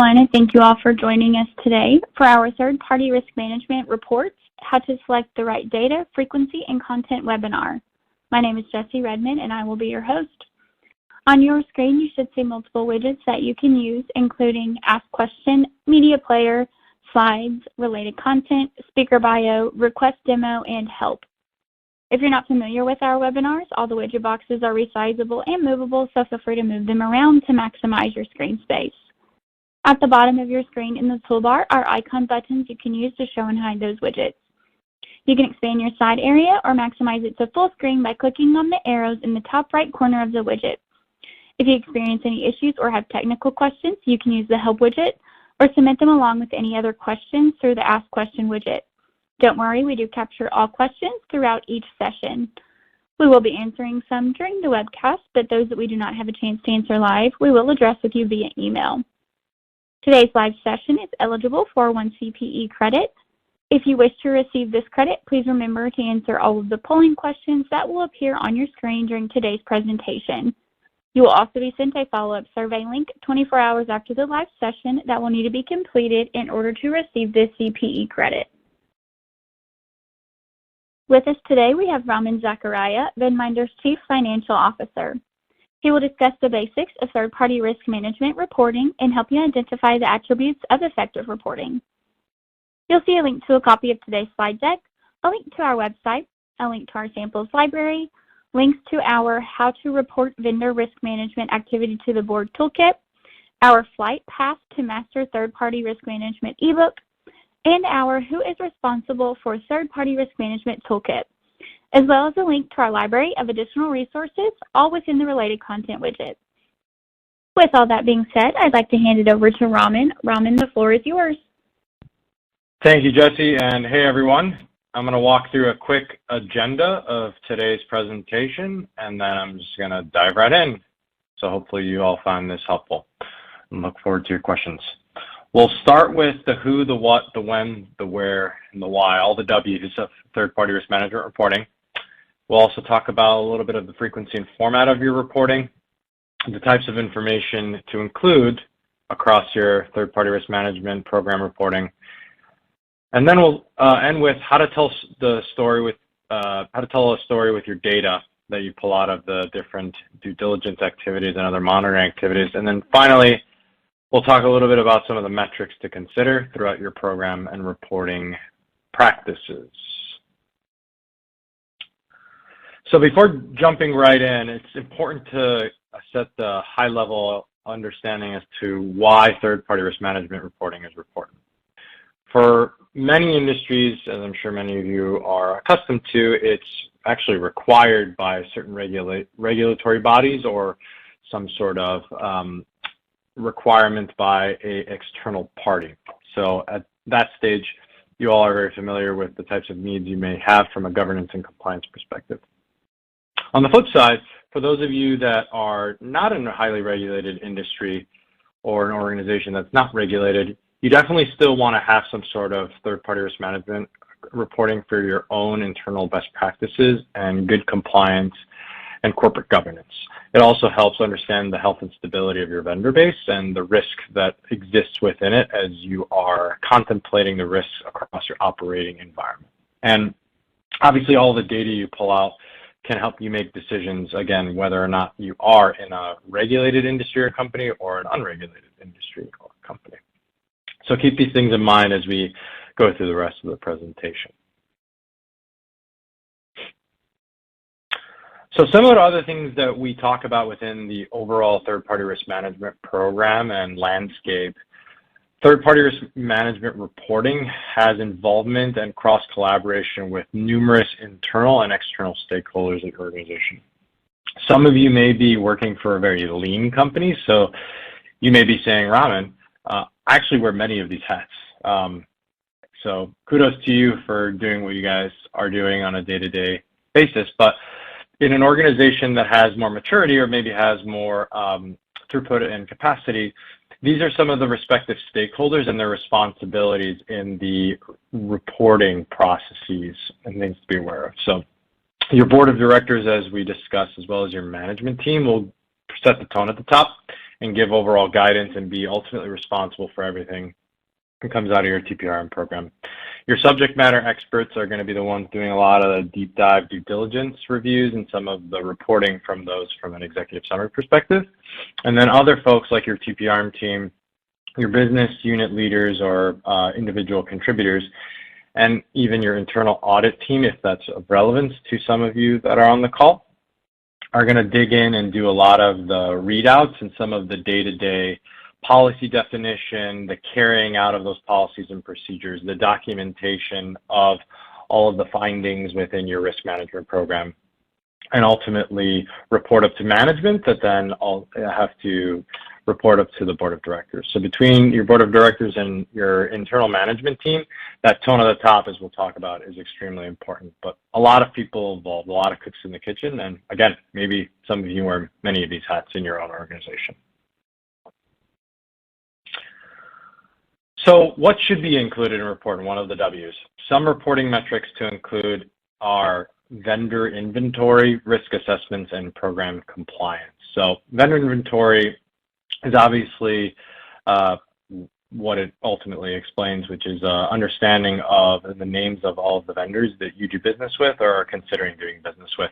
And thank you all for joining us today for our third-party risk management reports, how to select the right data, frequency, and content webinar. My name is Jessie Redmond, and I will be your host. On your screen, you should see multiple widgets that you can use, including Ask Question, Media Player, Slides, Related Content, Speaker Bio, Request Demo, and Help. If you're not familiar with our webinars, all the widget boxes are resizable and movable, so feel free to move them around to maximize your screen space. At the bottom of your screen in the toolbar are icon buttons you can use to show and hide those widgets. You can expand your side area or maximize it to full screen by clicking on the arrows in the top right corner of the widget. If you experience any issues or have technical questions, you can use the Help widget or submit them along with any other questions through the Ask Question widget. Don't worry, we do capture all questions throughout each session. We will be answering some during the webcast, but those that we do not have a chance to answer live, we will address with you via email. Today's live session is eligible for 1 CPE credit. If you wish to receive this credit, please remember to answer all of the polling questions that will appear on your screen during today's presentation. You will also be sent a follow-up survey link 24 hours after the live session that will need to be completed in order to receive this CPE credit. With us today, we have Raman Zachariah, Venminder's Chief Financial Officer. He will discuss the basics of third-party risk management reporting and help you identify the attributes of effective reporting. You'll see a link to a copy of today's slide deck, a link to our website, a link to our samples library, links to our How to Report Vendor Risk Management Activity to the Board toolkit, our Flight Path to Master Third-Party Risk Management ebook, and our Who is Responsible for Third-Party Risk Management toolkit, as well as a link to our library of additional resources, all within the Related Content widget. With all that being said, I'd like to hand it over to Raman. Raman, the floor is yours. Thank you, Jessie, and hey, everyone. I'm going to walk through a quick agenda of today's presentation, and then I'm just going to dive right in. So hopefully you all find this helpful, and look forward to your questions. We'll start with the who, the what, the when, the where, and the why, all the W's of third-party risk management reporting. We'll also talk about a little bit of the frequency and format of your reporting, the types of information to include across your third-party risk management program reporting. And then we'll end with how to tell a story with your data that you pull out of the different due diligence activities and other monitoring activities. And then finally, we'll talk a little bit about some of the metrics to consider throughout your program and reporting practices. So before jumping right in, it's important to set the high-level understanding as to why third-party risk management reporting is important. For many industries, as I'm sure many of you are accustomed to, it's actually required by certain regulatory bodies or some sort of requirement by an external party. So at that stage, you all are very familiar with the types of needs you may have from a governance and compliance perspective. On the flip side, for those of you that are not in a highly regulated industry or an organization that's not regulated, you definitely still want to have some sort of third-party risk management reporting for your own internal best practices and good compliance and corporate governance. It also helps understand the health and stability of your vendor base and the risk that exists within it as you are contemplating the risks across your operating environment. And obviously all the data you pull out can help you make decisions, again, whether or not you are in a regulated industry or company or an unregulated industry or company. So keep these things in mind as we go through the rest of the presentation. So similar to other things that we talk about within the overall third-party risk management program and landscape, third-party risk management reporting has involvement and cross-collaboration with numerous internal and external stakeholders in the organization. Some of you may be working for a very lean company, so you may be saying, Raman, I actually wear many of these hats. So kudos to you for doing what you guys are doing on a day-to-day basis. But in an organization that has more maturity or maybe has more throughput and capacity, these are some of the respective stakeholders and their responsibilities in the reporting processes and things to be aware of. So your board of directors, as we discussed, as well as your management team, will set the tone at the top and give overall guidance and be ultimately responsible for everything that comes out of your TPRM program. Your subject matter experts are going to be the ones doing a lot of the deep dive due diligence reviews and some of the reporting from those from an executive summary perspective. And then other folks like your TPRM team, your business unit leaders or individual contributors, and even your internal audit team, if that's of relevance to some of you that are on the call, are going to dig in and do a lot of the readouts and some of the day-to-day policy definition, the carrying out of those policies and procedures, the documentation of all of the findings within your risk management program, and ultimately report up to management that then have to report up to the board of directors. So between your board of directors and your internal management team, that tone at the top, as we'll talk about, is extremely important. But a lot of people involved, a lot of cooks in the kitchen, and again, maybe some of you wear many of these hats in your own organization. So what should be included in a report? One of the W's. Some reporting metrics to include are vendor inventory, risk assessments, and program compliance. So vendor inventory is obviously what it ultimately explains, which is understanding of the names of all of the vendors that you do business with or are considering doing business with.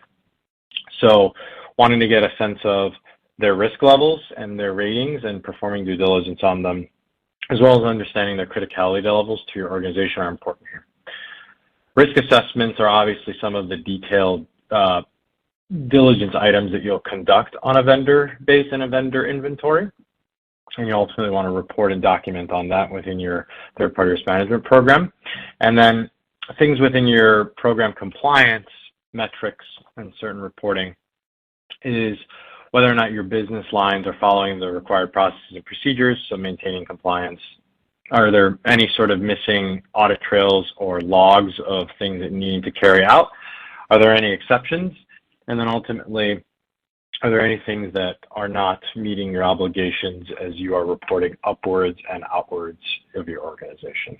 So wanting to get a sense of their risk levels and their ratings and performing due diligence on them, as well as understanding their criticality levels to your organization, are important here. Risk assessments are obviously some of the detailed diligence items that you'll conduct on a vendor base and a vendor inventory. And you ultimately want to report and document on that within your third-party risk management program. And then things within your program compliance metrics and certain reporting is whether or not your business lines are following the required processes and procedures, so maintaining compliance. Are there any sort of missing audit trails or logs of things that need to carry out? Are there any exceptions? And then ultimately, are there any things that are not meeting your obligations as you are reporting upwards and outwards of your organization?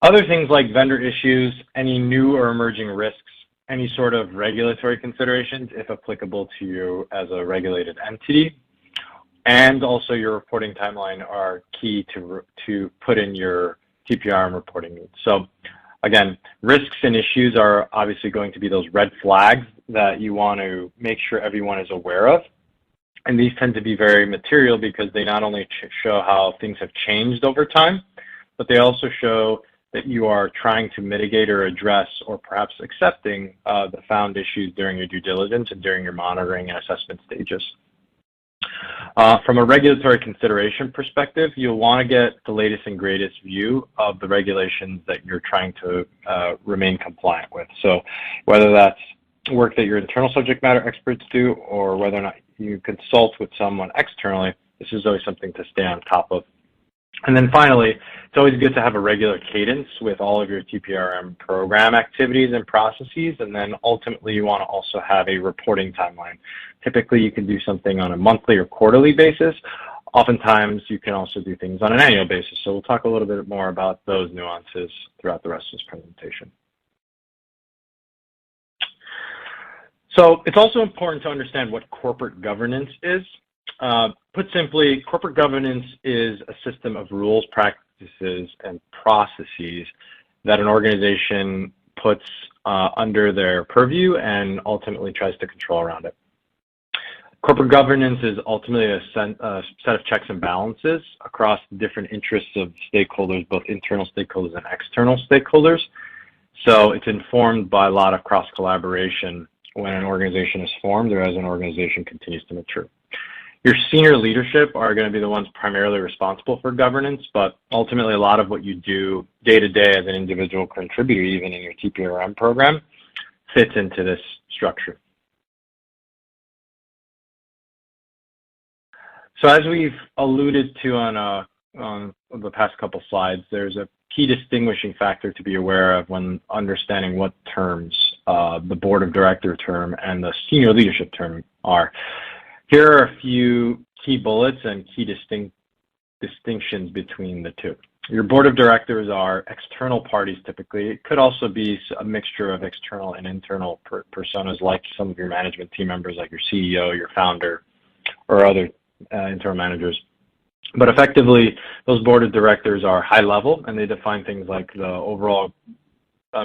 Other things like vendor issues, any new or emerging risks, any sort of regulatory considerations, if applicable to you as a regulated entity, and also your reporting timeline are key to put in your TPRM reporting needs. So again, risks and issues are obviously going to be those red flags that you want to make sure everyone is aware of. And these tend to be very material because they not only show how things have changed over time, but they also show that you are trying to mitigate or address or perhaps accepting the found issues during your due diligence and during your monitoring and assessment stages. From a regulatory consideration perspective, you'll want to get the latest and greatest view of the regulations that you're trying to remain compliant with. So whether that's work that your internal subject matter experts do or whether or not you consult with someone externally, this is always something to stay on top of. And then finally, it's always good to have a regular cadence with all of your TPRM program activities and processes, and then ultimately you want to also have a reporting timeline. Typically, you can do something on a monthly or quarterly basis. Oftentimes, you can also do things on an annual basis. So we'll talk a little bit more about those nuances throughout the rest of this presentation. So it's also important to understand what corporate governance is. Put simply, corporate governance is a system of rules, practices, and processes that an organization puts under their purview and ultimately tries to control around it. Corporate governance is ultimately a set of checks and balances across different interests of stakeholders, both internal stakeholders and external stakeholders. So it's informed by a lot of cross-collaboration when an organization is formed or as an organization continues to mature. Your senior leadership are going to be the ones primarily responsible for governance, but ultimately a lot of what you do day to day as an individual contributor, even in your TPRM program, fits into this structure. So as we've alluded to on the past couple slides, there's a key distinguishing factor to be aware of when understanding what terms the board of director term and the senior leadership term are. Here are a few key bullets and key distinctions between the two. Your board of directors are external parties typically. It could also be a mixture of external and internal personas, like some of your management team members, like your CEO, your founder, or other internal managers. But effectively, those board of directors are high level, and they define things like the overall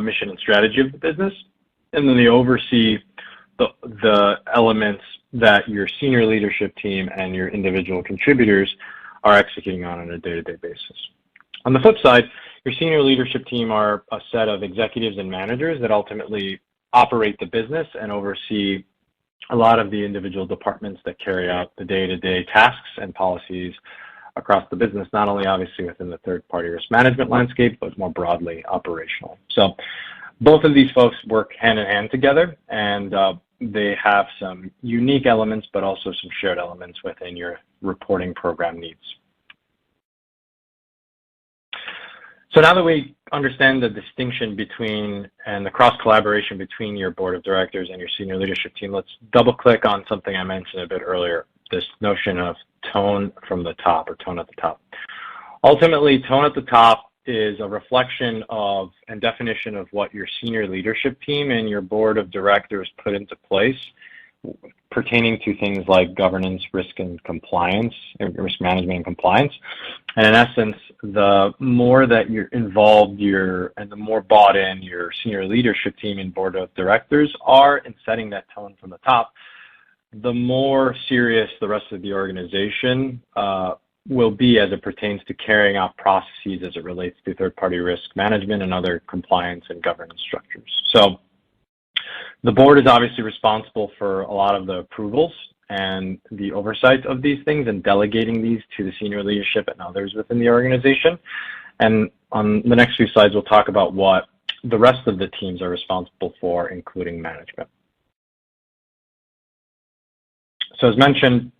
mission and strategy of the business, and then they oversee the elements that your senior leadership team and your individual contributors are executing on a day-to-day basis. On the flip side, your senior leadership team are a set of executives and managers that ultimately operate the business and oversee a lot of the individual departments that carry out the day-to-day tasks and policies across the business, not only obviously within the third-party risk management landscape, but more broadly operational. So both of these folks work hand in hand together, and they have some unique elements, but also some shared elements within your reporting program needs. So now that we understand the distinction between and the cross-collaboration between your board of directors and your senior leadership team, let's double-click on something I mentioned a bit earlier, this notion of tone from the top, or tone at the top. Ultimately, tone at the top is a reflection of and definition of what your senior leadership team and your board of directors put into place pertaining to things like governance, risk and compliance, risk management and compliance. And in essence, the more that you're involved and the more bought in your senior leadership team and board of directors are in setting that tone from the top, the more serious the rest of the organization will be as it pertains to carrying out processes as it relates to third-party risk management and other compliance and governance structures. So the board is obviously responsible for a lot of the approvals and the oversight of these things and delegating these to the senior leadership and others within the organization. And on the next few slides, we'll talk about what the rest of the teams are responsible for, including management. So as mentioned,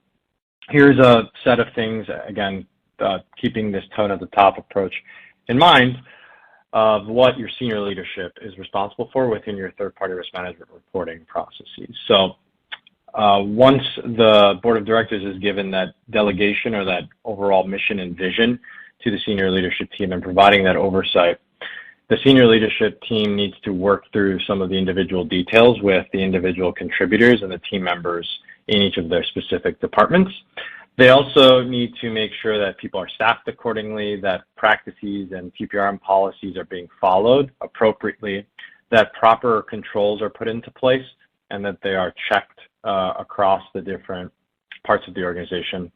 here's a set of things, again, keeping this tone at the top approach in mind, of what your senior leadership is responsible for within your third-party risk management reporting processes. So once the board of directors is given that delegation or that overall mission and vision to the senior leadership team and providing that oversight, the senior leadership team needs to work through some of the individual details with the individual contributors and the team members in each of their specific departments. They also need to make sure that people are staffed accordingly, that practices and TPRM policies are being followed appropriately, that proper controls are put into place, and that they are checked across the different parts of the organization.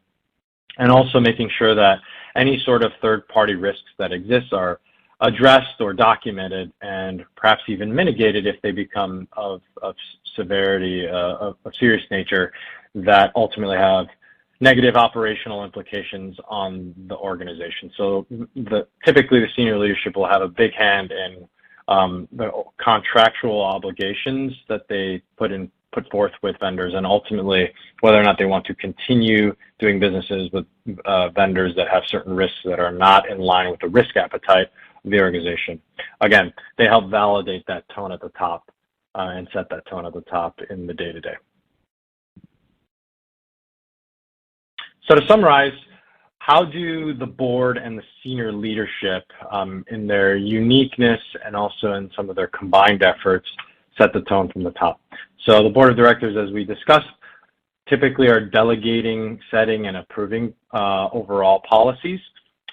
And also making sure that any sort of third-party risks that exist are addressed or documented and perhaps even mitigated if they become of severity, of serious nature, that ultimately have negative operational implications on the organization. So typically the senior leadership will have a big hand in the contractual obligations that they put forth with vendors, and ultimately whether or not they want to continue doing businesses with vendors that have certain risks that are not in line with the risk appetite of the organization. Again, they help validate that tone at the top and set that tone at the top in the day-to-day. So to summarize, how do the board and the senior leadership in their uniqueness and also in some of their combined efforts set the tone from the top? So the board of directors, as we discussed, typically are delegating, setting, and approving overall policies.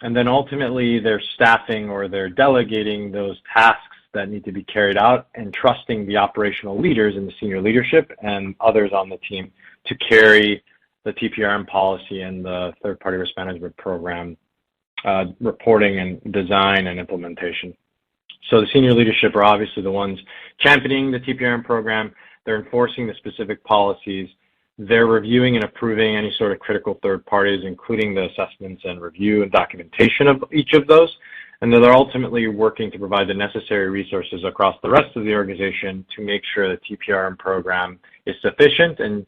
And then ultimately they're staffing or they're delegating those tasks that need to be carried out and trusting the operational leaders in the senior leadership and others on the team to carry the TPRM policy and the third-party risk management program reporting and design and implementation. So the senior leadership are obviously the ones championing the TPRM program. They're enforcing the specific policies. They're reviewing and approving any sort of critical third parties, including the assessments and review and documentation of each of those. And then they're ultimately working to provide the necessary resources across the rest of the organization to make sure the TPRM program is sufficient and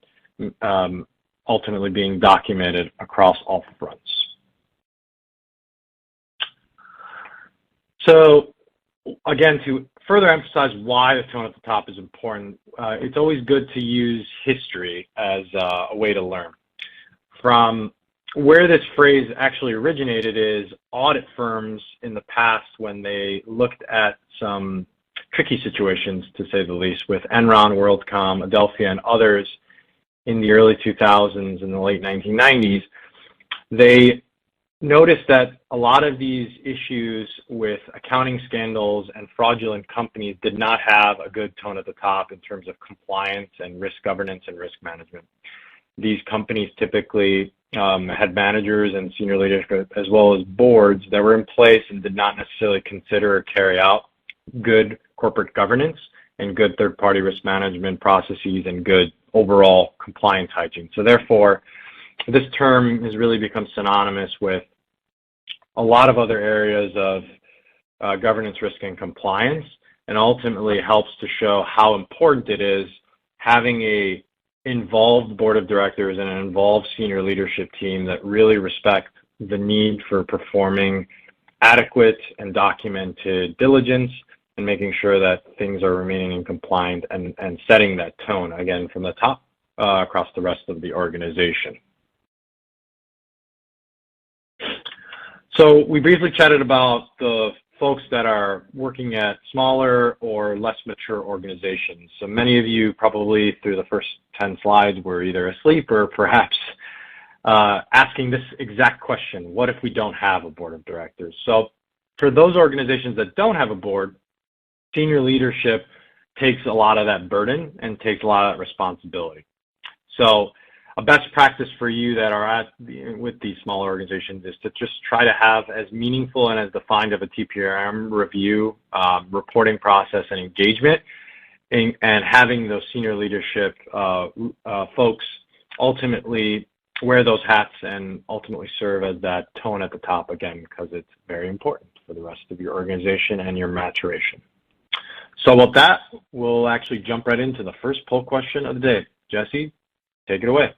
ultimately being documented across all fronts. So again, to further emphasize why the tone at the top is important, it's always good to use history as a way to learn. From where this phrase actually originated is audit firms in the past, when they looked at some tricky situations, to say the least, with Enron, WorldCom, Adelphia, and others in the early 2000s and the late 1990s, they noticed that a lot of these issues with accounting scandals and fraudulent companies did not have a good tone at the top in terms of compliance and risk governance and risk management. These companies typically had managers and senior leadership, as well as boards, that were in place and did not necessarily consider or carry out good corporate governance and good third-party risk management processes and good overall compliance hygiene. So therefore, this term has really become synonymous with a lot of other areas of governance, risk, and compliance, and ultimately helps to show how important it is having a involved board of directors and an involved senior leadership team that really respect the need for performing adequate and documented diligence and making sure that things are remaining in compliance and setting that tone, again, from the top across the rest of the organization. So we briefly chatted about the folks that are working at smaller or less mature organizations. So many of you probably through the first 10 slides were either asleep or perhaps asking this exact question: what if we don't have a board of directors? So for those organizations that don't have a board, senior leadership takes a lot of that burden and takes a lot of that responsibility. So a best practice for you that are with these smaller organizations is to just try to have as meaningful and as defined of a TPRM review, reporting process, and engagement, and having those senior leadership folks ultimately wear those hats and ultimately serve as that tone at the top, again, because it's very important for the rest of your organization and your maturation. So with that, we'll actually jump right into the first poll question of the day. Jesse, take it away.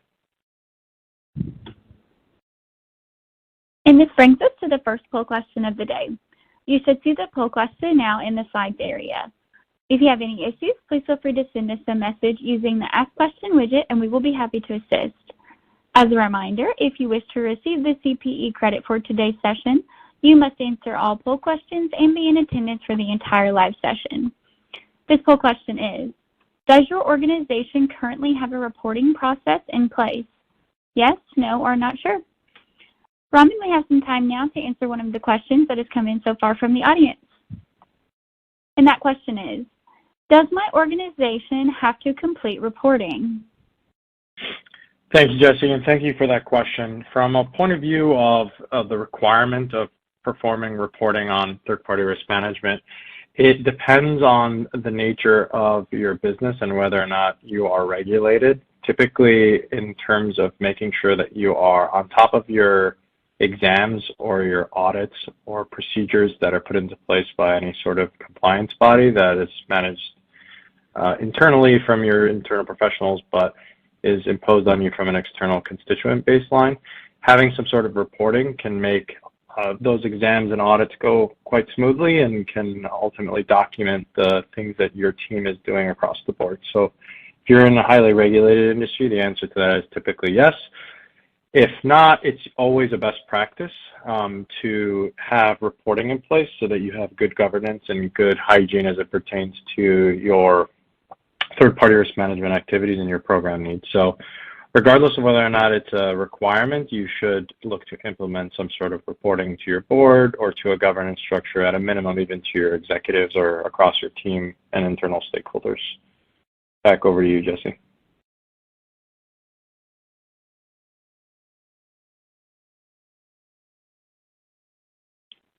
And this brings us to the first poll question of the day. You should see the poll question now in the slides area. If you have any issues, please feel free to send us a message using the Ask Question widget, and we will be happy to assist. As a reminder, if you wish to receive the CPE credit for today's session, you must answer all poll questions and be in attendance for the entire live session. This poll question is, does your organization currently have a reporting process in place? Yes, no, or not sure? Raman, we have some time now to answer one of the questions that has come in so far from the audience. And that question is, does my organization have to complete reporting? Thank you, Jesse, and thank you for that question. From a point of view of the requirement of performing reporting on third-party risk management, it depends on the nature of your business and whether or not you are regulated. Typically, in terms of making sure that you are on top of your exams or your audits or procedures that are put into place by any sort of compliance body that is managed internally from your internal professionals, but is imposed on you from an external constituent baseline, having some sort of reporting can make those exams and audits go quite smoothly and can ultimately document the things that your team is doing across the board. So if you're in a highly regulated industry, the answer to that is typically yes. If not, it's always a best practice to have reporting in place so that you have good governance and good hygiene as it pertains to your third-party risk management activities and your program needs. So regardless of whether or not it's a requirement, you should look to implement some sort of reporting to your board or to a governance structure, at a minimum even to your executives or across your team and internal stakeholders. Back over to you, Jesse.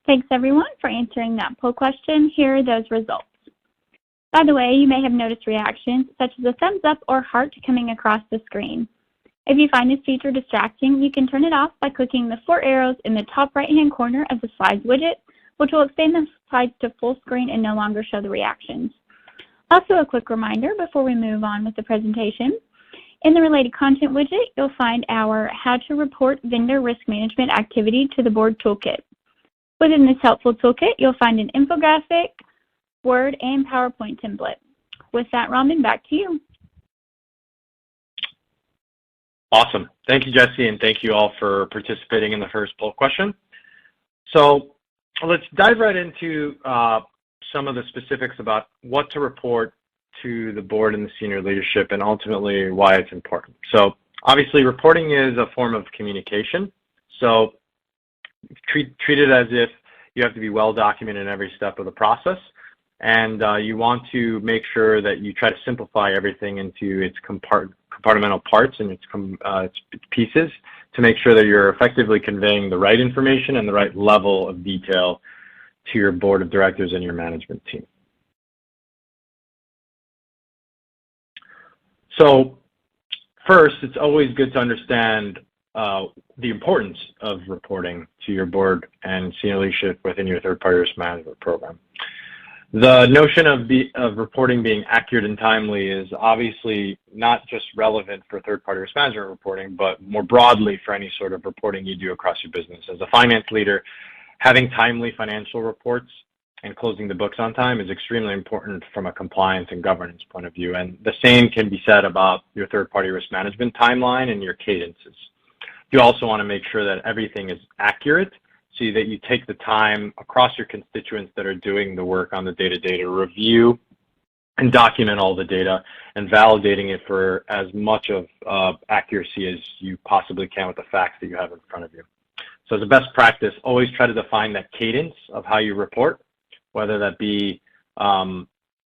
Thanks everyone for answering that poll question. Here are those results. By the way, you may have noticed reactions such as a thumbs up or heart coming across the screen. If you find this feature distracting, you can turn it off by clicking the 4 arrows in the top right-hand corner of the slides widget, which will expand the slides to full screen and no longer show the reactions. Also, a quick reminder before we move on with the presentation. In the related content widget, you'll find our How to Report Vendor Risk Management Activity to the Board toolkit. Within this helpful toolkit, you'll find an infographic, Word, and PowerPoint template. With that, Raman, back to you. Awesome. Thank you, Jesse, and thank you all for participating in the first poll question. So let's dive right into some of the specifics about what to report to the board and the senior leadership and ultimately why it's important. So obviously reporting is a form of communication. So treat it as if you have to be well documented in every step of the process. And you want to make sure that you try to simplify everything into its compartmental parts and its pieces to make sure that you're effectively conveying the right information and the right level of detail to your board of directors and your management team. So first, it's always good to understand the importance of reporting to your board and senior leadership within your third-party risk management program. The notion of reporting being accurate and timely is obviously not just relevant for third-party risk management reporting, but more broadly for any sort of reporting you do across your business. As a finance leader, having timely financial reports and closing the books on time is extremely important from a compliance and governance point of view. And the same can be said about your third-party risk management timeline and your cadences. You also want to make sure that everything is accurate so that you take the time across your constituents that are doing the work on the day-to-day to review and document all the data and validating it for as much of accuracy as you possibly can with the facts that you have in front of you. So as a best practice, always try to define that cadence of how you report, whether that be on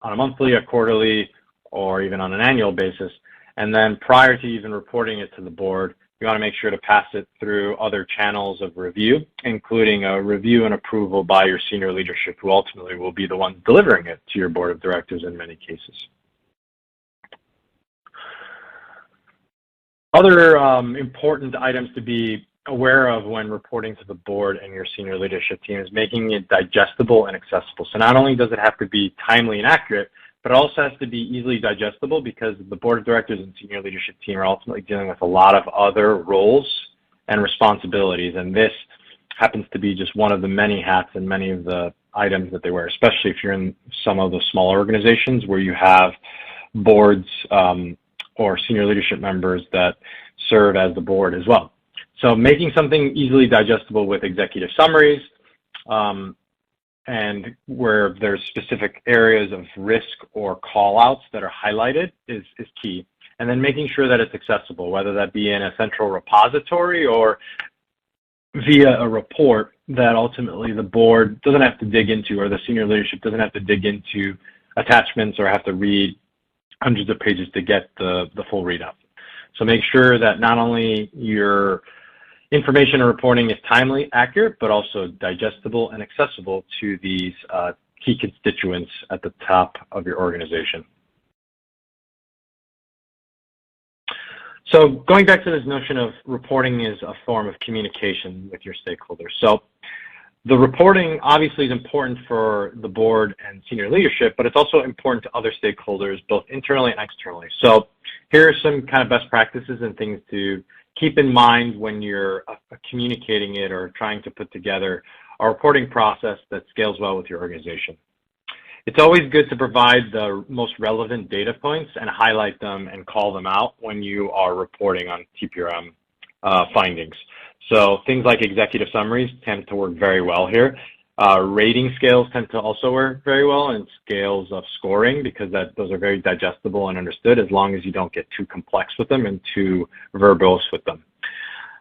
a monthly, a quarterly, or even on an annual basis. And then prior to even reporting it to the board, you want to make sure to pass it through other channels of review, including a review and approval by your senior leadership, who ultimately will be the ones delivering it to your board of directors in many cases. Other important items to be aware of when reporting to the board and your senior leadership team is making it digestible and accessible. So not only does it have to be timely and accurate, but it also has to be easily digestible because the board of directors and senior leadership team are ultimately dealing with a lot of other roles and responsibilities. And this happens to be just one of the many hats and many of the items that they wear, especially if you're in some of the smaller organizations where you have boards or senior leadership members that serve as the board as well. So making something easily digestible with executive summaries, and where there's specific areas of risk or call-outs that are highlighted is key. And then making sure that it's accessible, whether that be in a central repository or via a report that ultimately the board doesn't have to dig into, or the senior leadership doesn't have to dig into attachments or have to read hundreds of pages to get the full readout. So make sure that not only your information and reporting is timely, accurate, but also digestible and accessible to these key constituents at the top of your organization. So going back to this notion of reporting is a form of communication with your stakeholders. So the reporting obviously is important for the board and senior leadership, but it's also important to other stakeholders, both internally and externally. So here are some kind of best practices and things to keep in mind when you're communicating it or trying to put together a reporting process that scales well with your organization. It's always good to provide the most relevant data points and highlight them and call them out when you are reporting on TPRM findings. So things like executive summaries tend to work very well here. Rating scales tend to also work very well, and scales of scoring, because those are very digestible and understood as long as you don't get too complex with them and too verbose with them.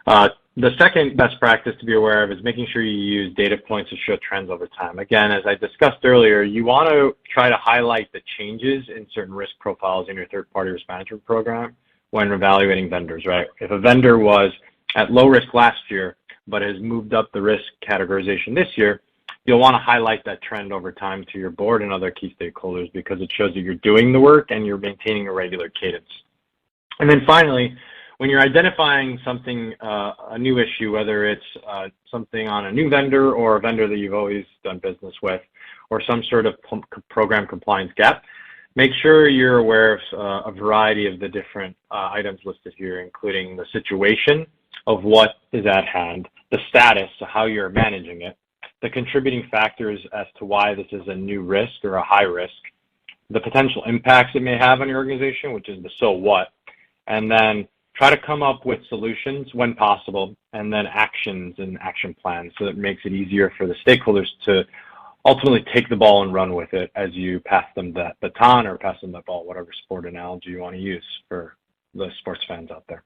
The second best practice to be aware of is making sure you use data points to show trends over time. Again, as I discussed earlier, you want to try to highlight the changes in certain risk profiles in your third-party risk management program when evaluating vendors, right? If a vendor was at low risk last year, but has moved up the risk categorization this year, you'll want to highlight that trend over time to your board and other key stakeholders because it shows that you're doing the work and you're maintaining a regular cadence. And then finally, when you're identifying something, a new issue, whether it's something on a new vendor or a vendor that you've always done business with, or some sort of program compliance gap, make sure you're aware of a variety of the different items listed here, including the situation of what is at hand, the status, so how you're managing it, the contributing factors as to why this is a new risk or a high risk, the potential impacts it may have on your organization, which is the so what, and then try to come up with solutions when possible, and then actions and action plans, so that it makes it easier for the stakeholders to ultimately take the ball and run with it as you pass them that baton or pass them that ball, whatever sport analogy you want to use for the sports fans out there.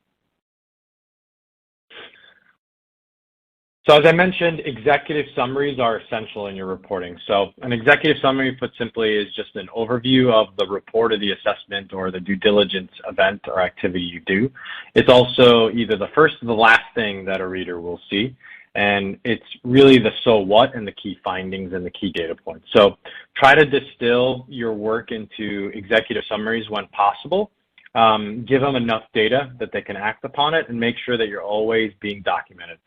So as I mentioned, executive summaries are essential in your reporting. So an executive summary, put simply, is just an overview of the report or the assessment or the due diligence event or activity you do. It's also either the first or the last thing that a reader will see. And it's really the so what and the key findings and the key data points. So try to distill your work into executive summaries when possible. Give them enough data that they can act upon it, and make sure that you're always being documented.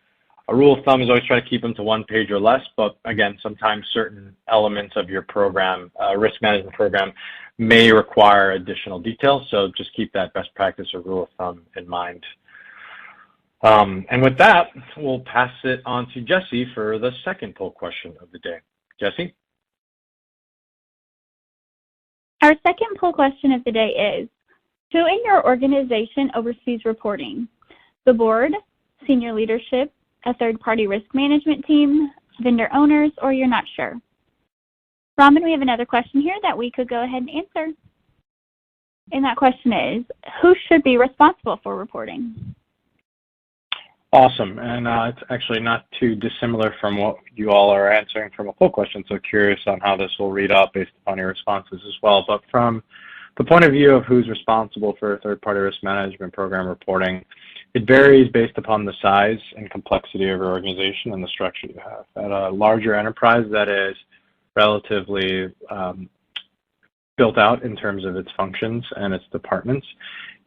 A rule of thumb is always try to keep them to 1 page or less, but again, sometimes certain elements of your program, risk management program, may require additional details. So just keep that best practice or rule of thumb in mind. And with that, we'll pass it on to Jesse for the second poll question of the day. Jesse? Our second poll question of the day is, who in your organization oversees reporting? The board, senior leadership, a third-party risk management team, vendor owners, or you're not sure? Raman, we have another question here that we could go ahead and answer. And that question is, who should be responsible for reporting? Awesome, and it's actually not too dissimilar from what you all are answering from a poll question, so curious on how this will read out based upon your responses as well. But from the point of view of who's responsible for third-party risk management program reporting, it varies based upon the size and complexity of your organization and the structure you have. At a larger enterprise that is relatively built out in terms of its functions and its departments,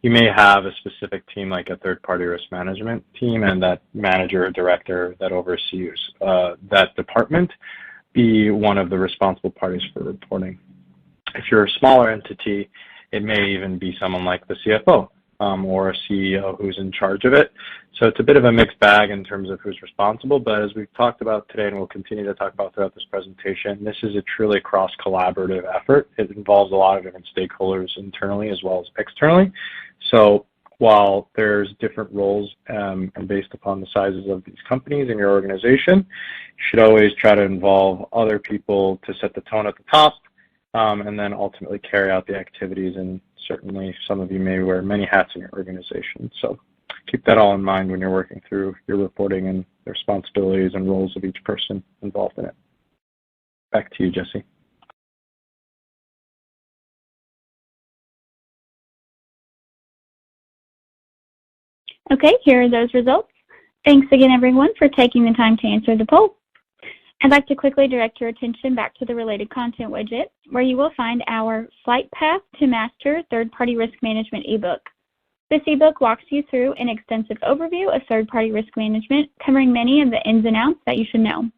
you may have a specific team like a third-party risk management team, and that manager or director that oversees that department be one of the responsible parties for reporting. If you're a smaller entity, it may even be someone like the CFO or a CEO who's in charge of it. So it's a bit of a mixed bag in terms of who's responsible, but as we've talked about today and we'll continue to talk about throughout this presentation, this is a truly cross-collaborative effort. It involves a lot of different stakeholders internally as well as externally. So while there's different roles and based upon the sizes of these companies in your organization, you should always try to involve other people to set the tone at the top and then ultimately carry out the activities. And certainly some of you may wear many hats in your organization. So keep that all in mind when you're working through your reporting and the responsibilities and roles of each person involved in it. Back to you, Jesse. Okay, here are those results. Thanks again, everyone, for taking the time to answer the poll. I'd like to quickly direct your attention back to the related content widget, where you will find our Flight Path to Master Third-Party Risk Management ebook. This ebook walks you through an extensive overview of third-party risk management, covering many of the ins and outs that you should know.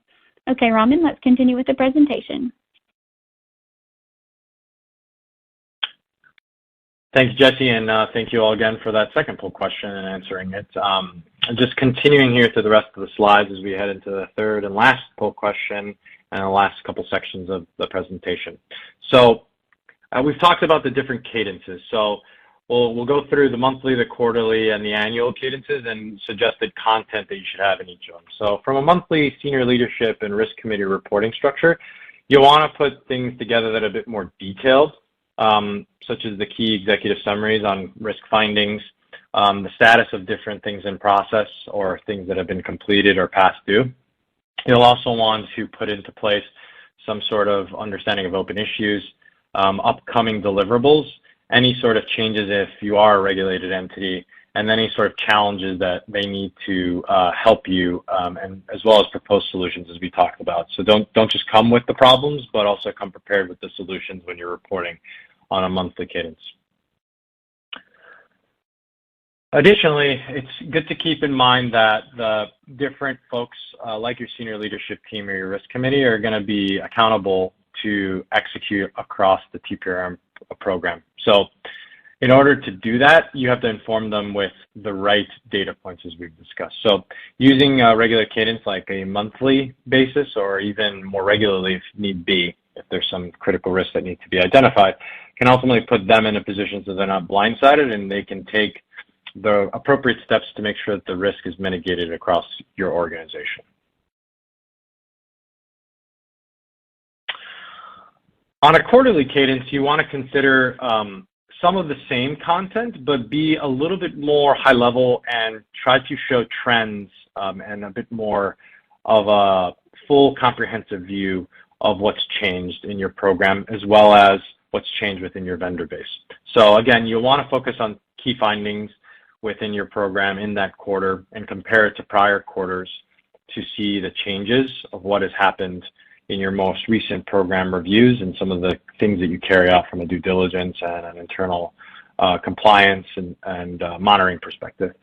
Okay, Raman, let's continue with the presentation. Thanks, Jesse, and thank you all again for that second poll question and answering it. Just continuing here to the rest of the slides as we head into the third and last poll question and the last couple sections of the presentation. So we've talked about the different cadences. So we'll go through the monthly, the quarterly, and the annual cadences and suggested content that you should have in each one. So from a monthly senior leadership and risk committee reporting structure, you want to put things together that are a bit more detailed, such as the key executive summaries on risk findings, the status of different things in process or things that have been completed or past due. You'll also want to put into place some sort of understanding of open issues, upcoming deliverables, any sort of changes if you are a regulated entity, and any sort of challenges that they need to help you, and as well as propose solutions as we talked about. So don't just come with the problems, but also come prepared with the solutions when you're reporting on a monthly cadence. Additionally, it's good to keep in mind that the different folks, like your senior leadership team or your risk committee, are going to be accountable to execute across the TPRM program. So in order to do that, you have to inform them with the right data points as we've discussed. So using a regular cadence like a monthly basis or even more regularly if need be, if there's some critical risks that need to be identified, can ultimately put them in a position so they're not blindsided and they can take the appropriate steps to make sure that the risk is mitigated across your organization. On a quarterly cadence, you want to consider some of the same content, but be a little bit more high level and try to show trends and a bit more of a full comprehensive view of what's changed in your program, as well as what's changed within your vendor base. So again, you'll want to focus on key findings within your program in that quarter and compare it to prior quarters to see the changes of what has happened in your most recent program reviews and some of the things that you carry out from a due diligence and an internal compliance and monitoring perspective.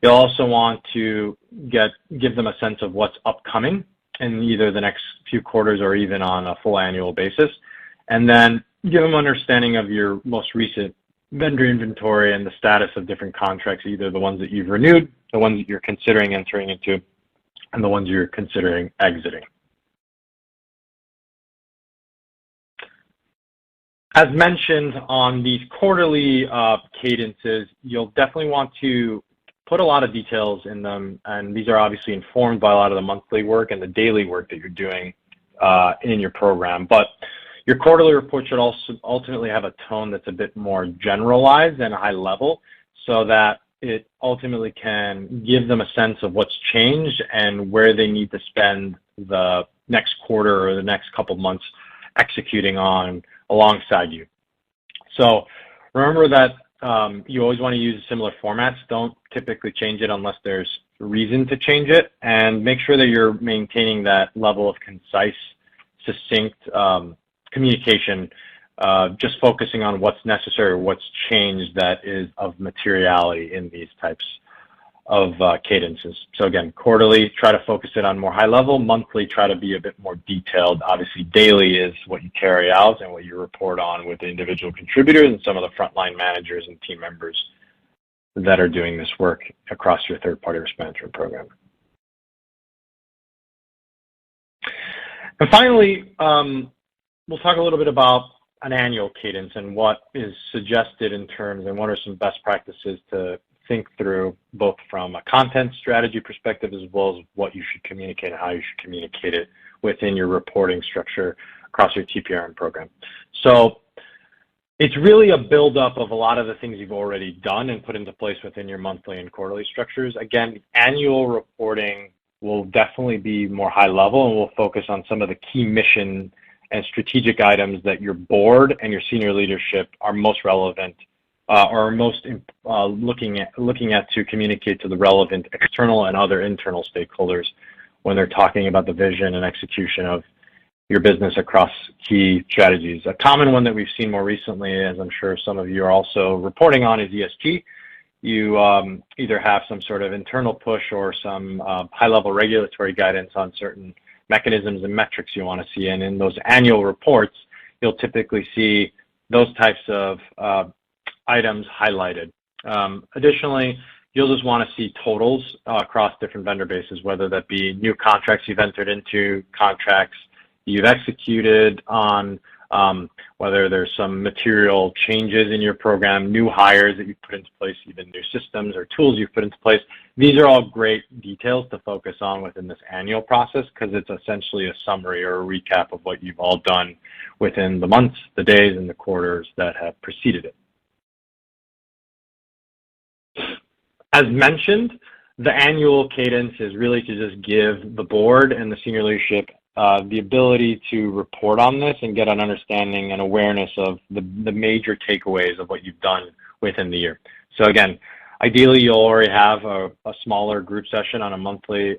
You'll also want to give them a sense of what's upcoming in either the next few quarters or even on a full annual basis, and then give them understanding of your most recent vendor inventory and the status of different contracts, either the ones that you've renewed, the ones that you're considering entering into, and the ones you're considering exiting. As mentioned on these quarterly cadences, you'll definitely want to put a lot of details in them, and these are obviously informed by a lot of the monthly work and the daily work that you're doing in your program. But your quarterly report should also ultimately have a tone that's a bit more generalized and high level, so that it ultimately can give them a sense of what's changed and where they need to spend the next quarter or the next couple months executing on alongside you. So remember that you always want to use similar formats. Don't typically change it unless there's reason to change it, and make sure that you're maintaining that level of concise, succinct communication, just focusing on what's necessary or what's changed that is of materiality in these types of cadences. So again, quarterly, try to focus it on more high level. Monthly, try to be a bit more detailed. Obviously, daily is what you carry out and what you report on with the individual contributors and some of the frontline managers and team members that are doing this work across your third-party risk management program. And finally, we'll talk a little bit about an annual cadence and what is suggested in terms and what are some best practices to think through, both from a content strategy perspective as well as what you should communicate and how you should communicate it within your reporting structure across your TPRM program. So it's really a buildup of a lot of the things you've already done and put into place within your monthly and quarterly structures. Again, annual reporting will definitely be more high level, and we'll focus on some of the key mission and strategic items that your board and your senior leadership are most relevant or most looking at to communicate to the relevant external and other internal stakeholders when they're talking about the vision and execution of your business across key strategies. A common one that we've seen more recently, as I'm sure some of you are also reporting on, is ESG. You either have some sort of internal push or some high-level regulatory guidance on certain mechanisms and metrics you want to see. And in those annual reports, you'll typically see those types of items highlighted. Additionally, you'll just want to see totals across different vendor bases, whether that be new contracts you've entered into, contracts you've executed on, whether there's some material changes in your program, new hires that you've put into place, even new systems or tools you've put into place. These are all great details to focus on within this annual process, because it's essentially a summary or a recap of what you've all done within the months, the days, and the quarters that have preceded it. As mentioned, the annual cadence is really to just give the board and the senior leadership the ability to report on this and get an understanding and awareness of the major takeaways of what you've done within the year. So again, ideally you'll already have a smaller group session on a monthly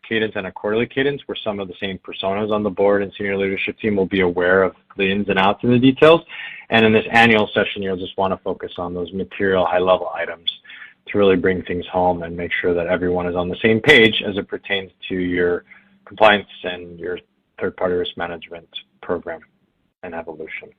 cadence and a quarterly cadence where some of the same personas on the board and senior leadership team will be aware of the ins and outs and the details. And in this annual session, you'll just want to focus on those material high-level items to really bring things home and make sure that everyone is on the same page as it pertains to your compliance and your third-party risk management program and evolution.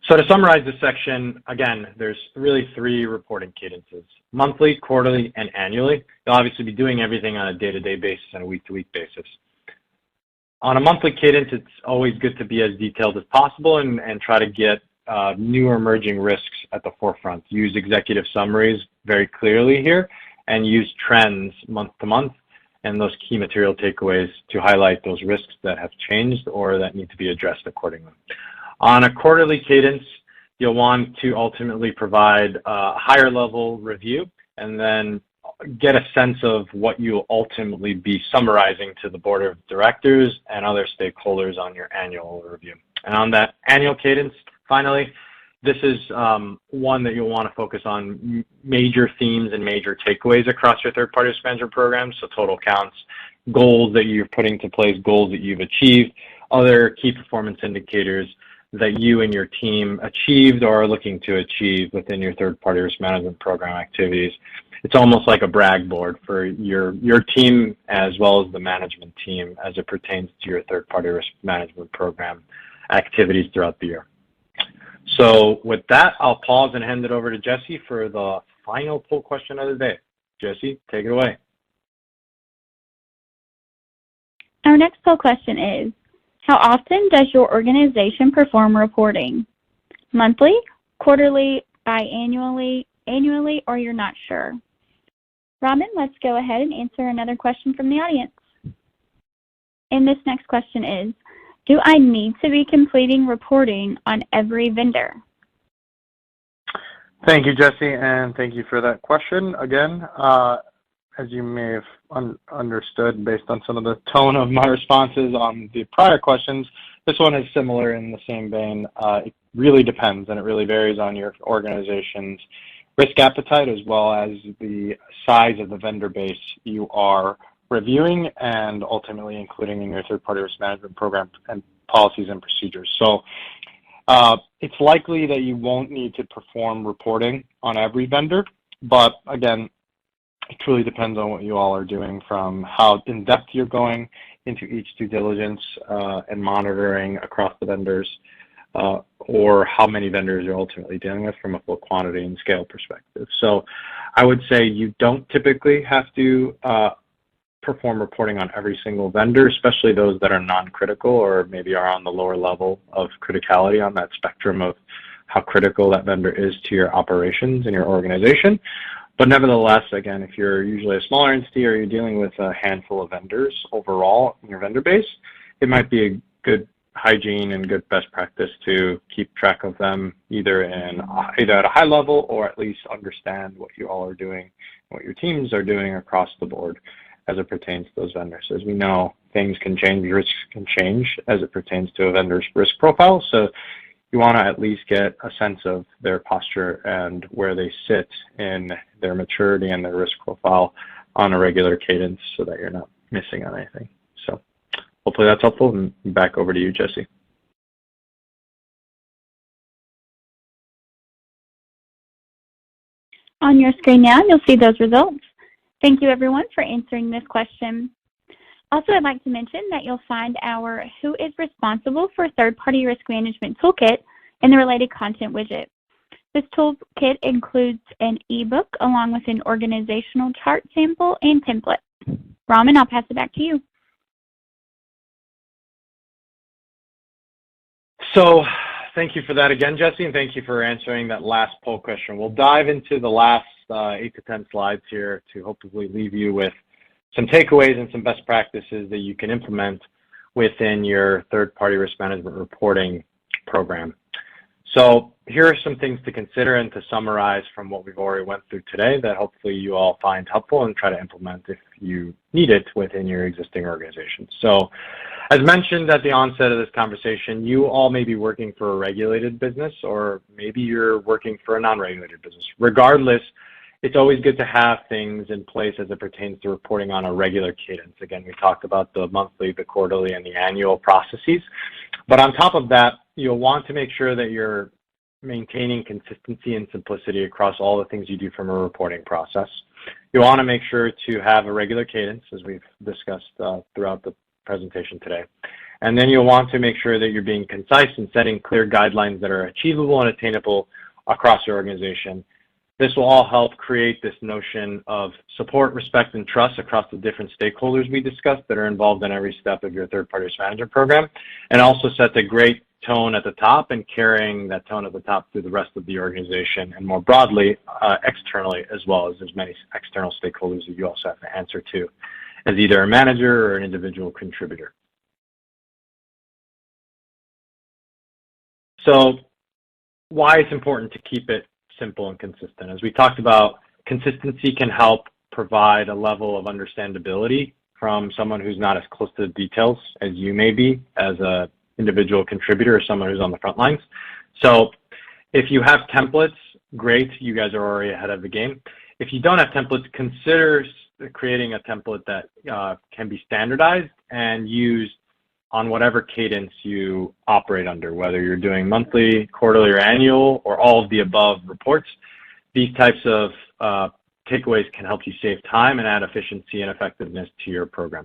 So to summarize this section, again, there's really 3 reporting cadences: monthly, quarterly, and annually. You'll obviously be doing everything on a day-to-day basis and a week-to-week basis. On a monthly cadence, it's always good to be as detailed as possible and try to get new or emerging risks at the forefront. Use executive summaries very clearly here, and use trends month to month and those key material takeaways to highlight those risks that have changed or that need to be addressed accordingly. On a quarterly cadence, you'll want to ultimately provide a higher level review and then get a sense of what you'll ultimately be summarizing to the board of directors and other stakeholders on your annual review. And on that annual cadence, finally, this is one that you'll want to focus on major themes and major takeaways across your third-party risk management program, so total counts, goals that you're putting to place, goals that you've achieved, other key performance indicators that you and your team achieved or are looking to achieve within your third-party risk management program activities. It's almost like a brag board for your team as well as the management team as it pertains to your third-party risk management program activities throughout the year. So with that, I'll pause and hand it over to Jesse for the final poll question of the day. Jesse, take it away. Our next poll question is, how often does your organization perform reporting? Monthly, quarterly, biannually, annually, or you're not sure? Raman, let's go ahead and answer another question from the audience. And this next question is, do I need to be completing reporting on every vendor? Thank you, Jesse, and thank you for that question. Again, as you may have understood based on some of the tone of my responses on the prior questions, this one is similar in the same vein. It really depends, and it really varies on your organization's risk appetite as well as the size of the vendor base you are reviewing and ultimately including in your third-party risk management program and policies and procedures. So it's likely that you won't need to perform reporting on every vendor, but again, it truly depends on what you all are doing, from how in-depth you're going into each due diligence and monitoring across the vendors, or how many vendors you're ultimately dealing with from a full quantity and scale perspective. So I would say you don't typically have to perform reporting on every single vendor, especially those that are non-critical or maybe are on the lower level of criticality on that spectrum of how critical that vendor is to your operations and your organization. But nevertheless, again, if you're usually a smaller entity or you're dealing with a handful of vendors overall in your vendor base, it might be a good hygiene and good best practice to keep track of them either at a high level or at least understand what you all are doing, what your teams are doing across the board as it pertains to those vendors. As we know, things can change, risks can change as it pertains to a vendor's risk profile. So you want to at least get a sense of their posture and where they sit in their maturity and their risk profile on a regular cadence so that you're not missing on anything. So hopefully that's helpful, and back over to you, Jesse. On your screen now, you'll see those results. Thank you, everyone, for answering this question. Also, I'd like to mention that you'll find our Who is Responsible for Third-Party Risk Management Toolkit in the related content widget. This toolkit includes an ebook along with an organizational chart sample and template. Raman, I'll pass it back to you. So thank you for that again, Jesse, and thank you for answering that last poll question. We'll dive into the last 8 to 10 slides here to hopefully leave you with some takeaways and some best practices that you can implement within your third-party risk management reporting program. So here are some things to consider and to summarize from what we've already went through today that hopefully you all find helpful and try to implement if you need it within your existing organization. So as mentioned at the onset of this conversation, you all may be working for a regulated business, or maybe you're working for a non-regulated business. Regardless, it's always good to have things in place as it pertains to reporting on a regular cadence. Again, we talked about the monthly, the quarterly, and the annual processes. But on top of that, you'll want to make sure that you're maintaining consistency and simplicity across all the things you do from a reporting process. You want to make sure to have a regular cadence, as we've discussed throughout the presentation today. And then you'll want to make sure that you're being concise and setting clear guidelines that are achievable and attainable across your organization. This will all help create this notion of support, respect, and trust across the different stakeholders we discussed that are involved in every step of your third-party risk management program, and also sets a great tone at the top and carrying that tone at the top through the rest of the organization, and more broadly, externally, as well as there's many external stakeholders that you also have to answer to as either a manager or an individual contributor. So why it's important to keep it simple and consistent. As we talked about, consistency can help provide a level of understandability from someone who's not as close to the details as you may be as an individual contributor or someone who's on the front lines. So if you have templates, great, you guys are already ahead of the game. If you don't have templates, consider creating a template that can be standardized and used on whatever cadence you operate under, whether you're doing monthly, quarterly, or annual, or all of the above reports. These types of takeaways can help you save time and add efficiency and effectiveness to your program.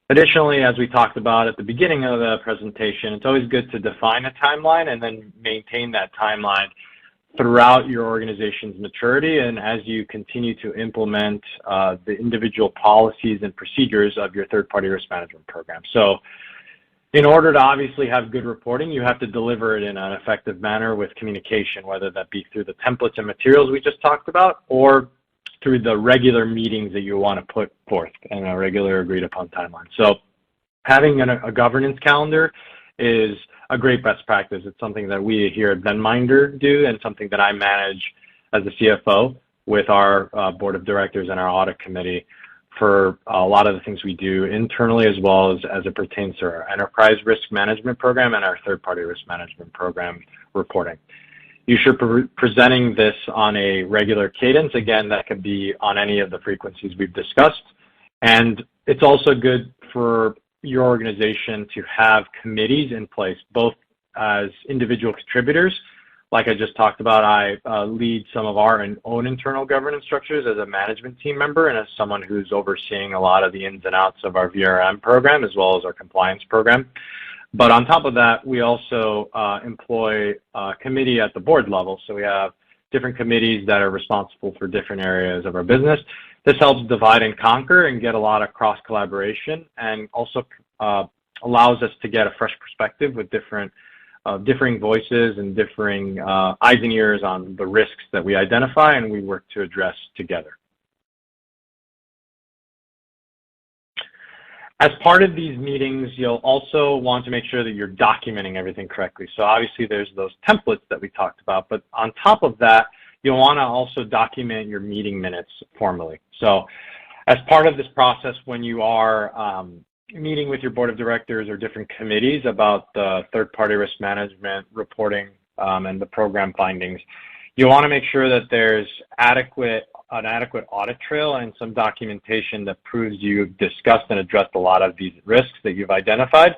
Additionally, as we talked about at the beginning of the presentation, it's always good to define a timeline and then maintain that timeline throughout your organization's maturity and as you continue to implement the individual policies and procedures of your third-party risk management program. So in order to obviously have good reporting, you have to deliver it in an effective manner with communication, whether that be through the templates and materials we just talked about or through the regular meetings that you want to put forth in a regular agreed upon timeline. So having a governance calendar is a great best practice. It's something that we here at ZenMinder do and something that I manage as the CFO with our board of directors and our audit committee for a lot of the things we do internally as well as it pertains to our enterprise risk management program and our third-party risk management program reporting. You should be presenting this on a regular cadence. Again, that could be on any of the frequencies we've discussed. And it's also good for your organization to have committees in place, both as individual contributors. Like I just talked about, I lead some of our own internal governance structures as a management team member and as someone who's overseeing a lot of the ins and outs of our VRM program as well as our compliance program. But on top of that, we also employ a committee at the board level. So we have different committees that are responsible for different areas of our business. This helps divide and conquer and get a lot of cross collaboration and also allows us to get a fresh perspective with differing voices and differing eyes and ears on the risks that we identify and we work to address together. As part of these meetings, you'll also want to make sure that you're documenting everything correctly. So obviously there's those templates that we talked about, but on top of that, you'll want to also document your meeting minutes formally. So as part of this process, when you are meeting with your board of directors or different committees about the third-party risk management reporting and the program findings, you want to make sure that there's an adequate audit trail and some documentation that proves you've discussed and addressed a lot of these risks that you've identified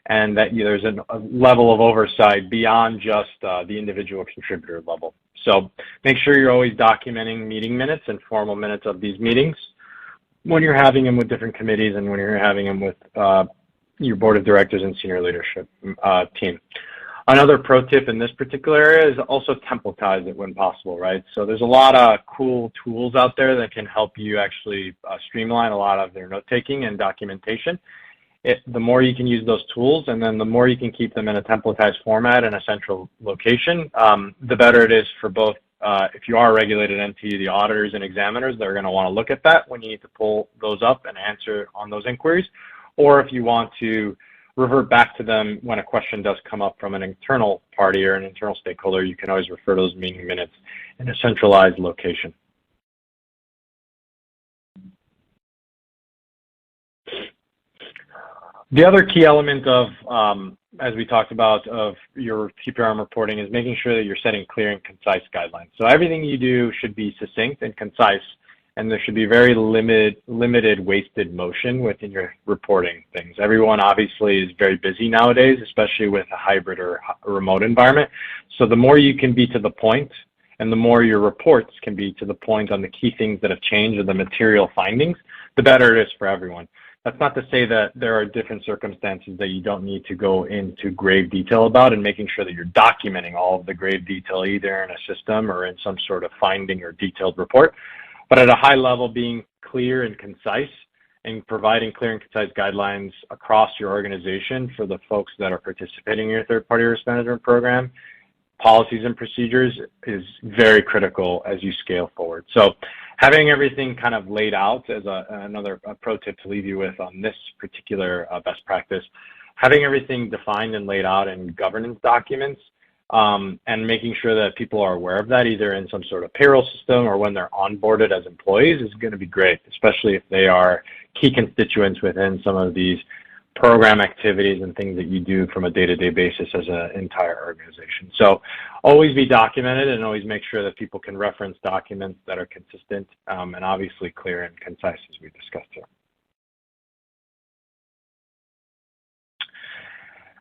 and that there's a level of oversight beyond just the individual contributor level. So make sure you're always documenting meeting minutes and formal minutes of these meetings when you're having them with different committees and when you're having them with your board of directors and senior leadership team. Another pro tip in this particular area is also templatize it when possible, right? So there's a lot of cool tools out there that can help you actually streamline a lot of their note-taking and documentation. The more you can use those tools and then the more you can keep them in a templatized format in a central location, the better it is for both, if you are a regulated entity, the auditors and examiners, they're gonna wanna look at that when you need to pull those up and answer on those inquiries, or if you want to revert back to them when a question does come up from an internal party or an internal stakeholder, you can always refer those meeting minutes in a centralized location. The other key element of, as we talked about, of your TPRM reporting is making sure that you're setting clear and concise guidelines. So everything you do should be succinct and concise, and there should be very limited wasted motion within your reporting things. Everyone obviously is very busy nowadays, especially with a hybrid or a remote environment. So the more you can be to the point and the more your reports can be to the point on the key things that have changed or the material findings, the better it is for everyone. That's not to say that there are different circumstances that you don't need to go into grave detail about, and making sure that you're documenting all of the grave detail either in a system or in some sort of finding or detailed report. But at a high level, being clear and concise and providing clear and concise guidelines across your organization for the folks that are participating in your third-party risk management program, policies and procedures, is very critical as you scale forward. So having everything kind of laid out as another pro tip to leave you with on this particular best practice, having everything defined and laid out in governance documents, and making sure that people are aware of that either in some sort of payroll system or when they're onboarded as employees is going to be great, especially if they are key constituents within some of these program activities and things that you do from a day-to-day basis as an entire organization. So always be documented and always make sure that people can reference documents that are consistent and obviously clear and concise as we discussed here.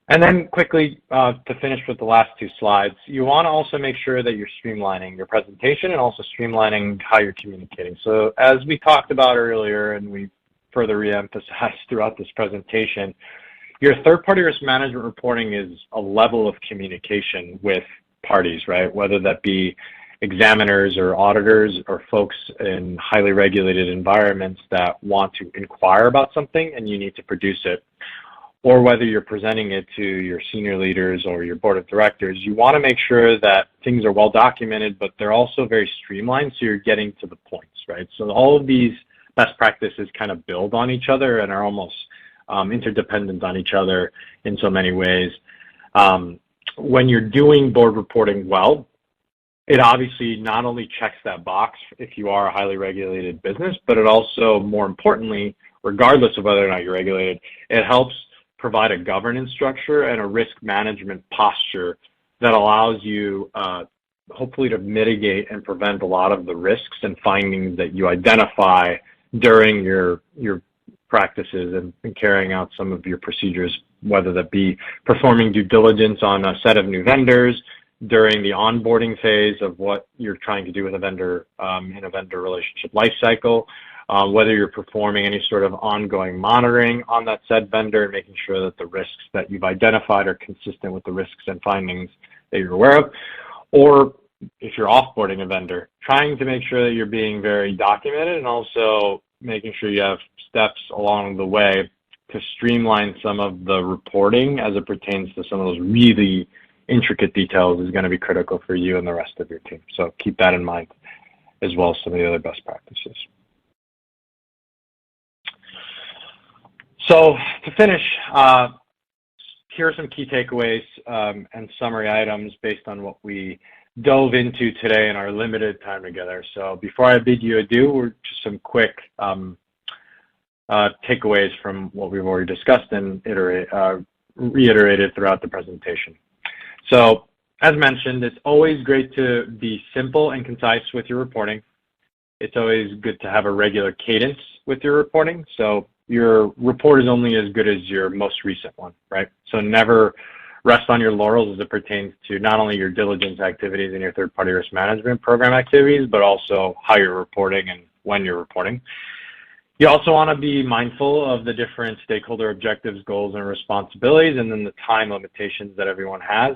And then quickly, to finish with the last two slides, you want to also make sure that you're streamlining your presentation and also streamlining how you're communicating. So as we talked about earlier, and we further re-emphasized throughout this presentation, your third-party risk management reporting is a level of communication with parties, right? Whether that be examiners or auditors or folks in highly regulated environments that want to inquire about something and you need to produce it, or whether you're presenting it to your senior leaders or your board of directors, you want to make sure that things are well documented, but they're also very streamlined so you're getting to the points, right? So all of these best practices kind of build on each other and are almost interdependent on each other in so many ways. When you're doing board reporting well, it obviously not only checks that box if you are a highly regulated business, but it also, more importantly, regardless of whether or not you're regulated, it helps provide a governance structure and a risk management posture that allows you hopefully to mitigate and prevent a lot of the risks and findings that you identify during your practices and carrying out some of your procedures, whether that be performing due diligence on a set of new vendors during the onboarding phase of what you're trying to do with a vendor in a vendor relationship lifecycle, whether you're performing any sort of ongoing monitoring on that said vendor and making sure that the risks that you've identified are consistent with the risks and findings that you're aware of, or if you're offboarding a vendor, trying to make sure that you're being very documented and also making sure you have steps along the way to streamline some of the reporting as it pertains to some of those really intricate details is going to be critical for you and the rest of your team. So keep that in mind as well as some of the other best practices. So to finish, here are some key takeaways and summary items based on what we dove into today in our limited time together. So before I bid you adieu, just some quick takeaways from what we've already discussed and reiterated throughout the presentation. So as mentioned, it's always great to be simple and concise with your reporting. It's always good to have a regular cadence with your reporting. So your report is only as good as your most recent one, right? So never rest on your laurels as it pertains to not only your diligence activities and your third-party risk management program activities, but also how you're reporting and when you're reporting. You also want to be mindful of the different stakeholder objectives, goals, and responsibilities, and then the time limitations that everyone has.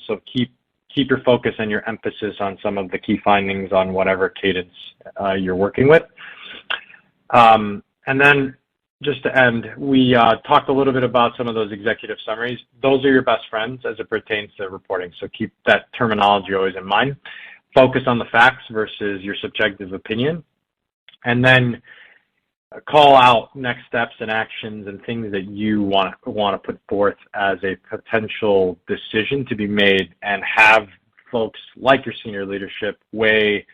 So keep your focus and your emphasis on some of the key findings on whatever cadence you're working with. And then just to end, we talked a little bit about some of those executive summaries. Those are your best friends as it pertains to reporting. So keep that terminology always in mind. Focus on the facts versus your subjective opinion. And then call out next steps and actions and things that you want to put forth as a potential decision to be made, and have folks like your senior leadership weigh